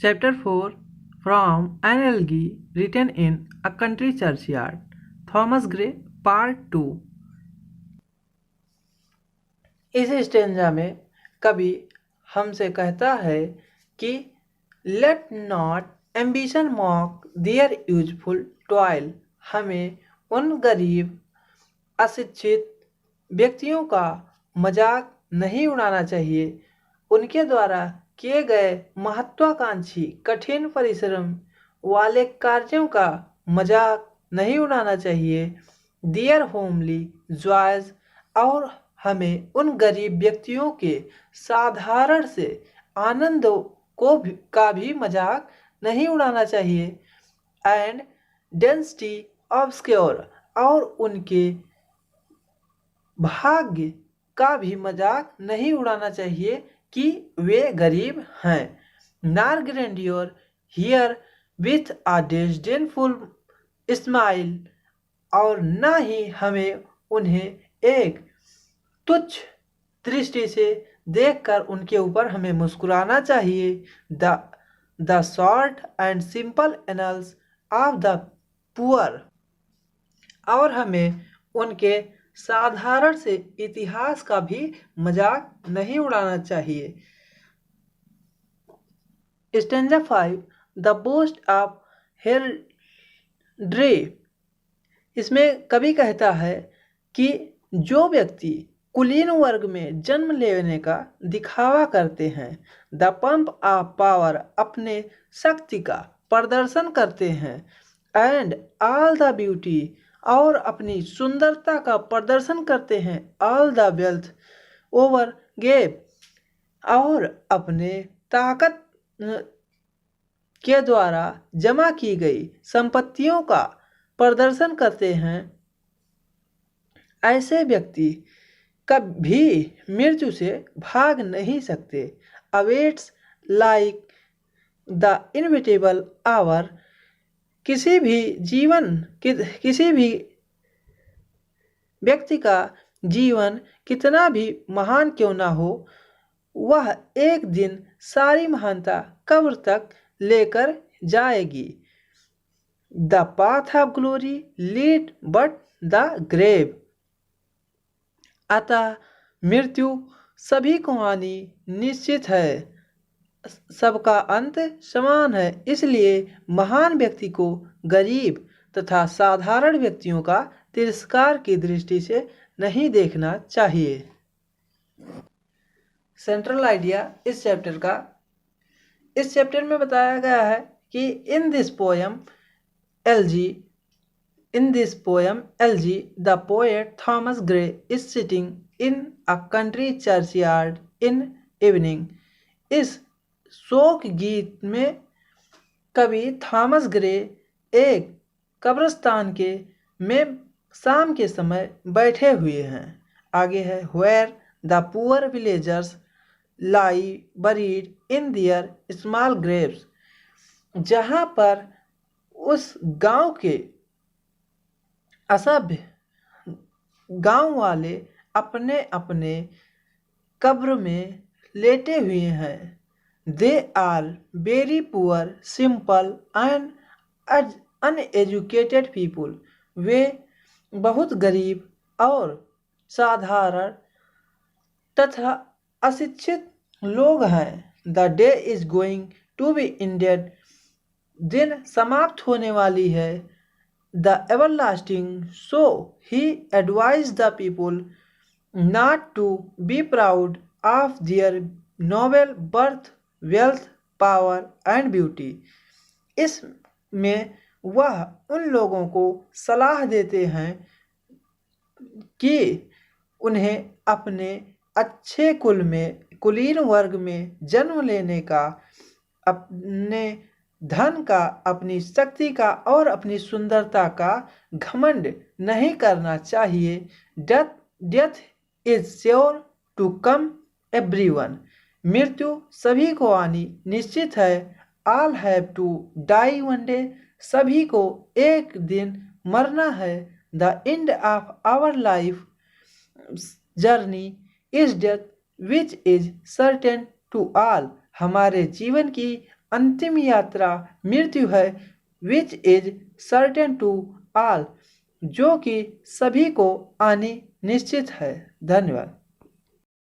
Chapter 4 From an Elegy Written in a Country Churchyard. Thomas Gray Part 2. इस stanza में कवि हमसे कहता है कि let not ambition mock their useful toil. हमें उन गरीब अशिक्षित व्यक्तियों का मजाक नहीं उड़ाना चाहिए। उनके द्वारा किए गए महत्वाकांक्षी कठिन परिश्रम वाले कार्यों का मजाक नहीं उड़ाना चाहिए। दियर होमली जॉयज, और हमें उन गरीब व्यक्तियों के साधारण से आनंद का भी मजाक नहीं उड़ाना चाहिए। एंड डेंसिटी ऑब्सक्योर, और उनके भाग्य का भी मजाक नहीं उड़ाना चाहिए कि वे गरीब हैं। Nor grandeur hear with a disdainful smile, और न ही हमें उन्हें एक तुच्छ दृष्टि से देखकर उनके ऊपर हमें मुस्कुराना चाहिए। The short and simple annuls of the poor, और हमें उनके साधारण से इतिहास का भी मजाक नहीं उड़ाना चाहिए। Stanza 5 the boast of heraldry. इसमें कवि कहता है कि जो व्यक्ति कुलीन वर्ग में जन्म लेने का दिखावा करते हैं, द पंप ऑफ पावर, अपने शक्ति का प्रदर्शन करते हैं, एंड ऑल द ब्यूटी, और अपनी सुंदरता का प्रदर्शन करते हैं, all the wealth over gave, और अपने ताकत के द्वारा जमा की गई संपत्तियों का प्रदर्शन करते हैं। ऐसे व्यक्ति कभी मृत्यु से भाग नहीं सकते। Awaits like the inevitable hour, किसी भी व्यक्ति का जीवन कितना भी महान क्यों ना हो, वह एक दिन सारी महानता कब्र तक लेकर जाएगी। The path of glory lead but the grave, अतः मृत्यु सभी को आनी निश्चित है, सबका अंत समान है। इसलिए महान व्यक्ति को गरीब तथा साधारण व्यक्तियों का तिरस्कार की दृष्टि से नहीं देखना चाहिए। सेंट्रल आइडिया इस चैप्टर में बताया गया है कि in this poem LG the poet Thomas Gray is sitting in a country churchyard in evening। इस शोक गीत में कवि थॉमस ग्रे एक कब्रिस्तान में शाम के समय बैठे हुए हैं। आगे है where the poor villagers lie buried in their small graves, जहाँ पर उस गांव के असभ्य गांव वाले अपने अपने कब्र में लेटे हुए हैं। They are very poor simple and uneducated people, वे बहुत गरीब और साधारण तथा अशिक्षित लोग हैं। The day is going to be ended, दिन समाप्त होने वाली है। The everlasting, so he advised the people not to be proud of their noble birth, wealth, power and beauty। इसमें वह उन लोगों को सलाह देते हैं कि उन्हें अपने अच्छे कुलीन वर्ग में जन्म लेने का, अपने धन का, अपनी शक्ति का और अपनी सुंदरता का घमंड नहीं करना चाहिए। Death is sure to come everyone, मृत्यु सभी को आनी निश्चित है। All have to die one day, सभी को एक दिन मरना है। The end of our life journey is death which is certain to all, हमारे जीवन की अंतिम यात्रा मृत्यु है, which is certain to all, जो कि सभी को आनी निश्चित है। धन्यवाद।